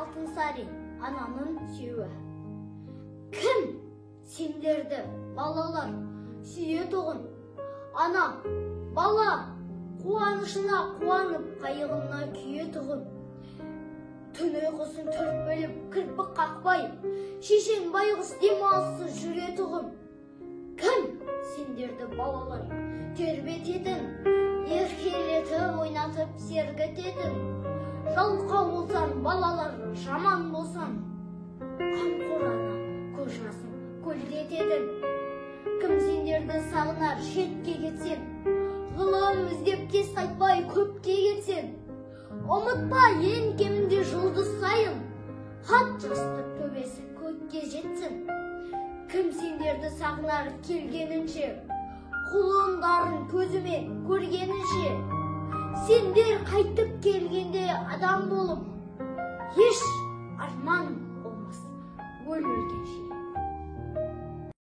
Алтынсарин, ананын сүйі. Кім сендерді, балалар, сүйе тұғын? Ана, бала, қуанышына қуанып, қайығына күйе тұғын. Түн ұйқысын төрт бөліп, кірпік қақпайып, шешен байғұс демалыссыз жүре тұғын. Кім сендерді, балалар, тербететін, еркелетіп, ойнатып, сергітетін? Жалқау болсан, балалар, жаман болсан, қамқор ана көз жасын көлдететін. Кім сендерді сағынар, шетке кетсен, ғылым іздеп кес қайтпай көпке кетсен? Ұмытпа, ең кемінде жұлдыз сайын, хат жастық төбесі көкке жетсін. Кім сендерді сағынар келгенінше, құлындарын көзіме көргенінше? Сендер қайтып келгенде адам болып, еш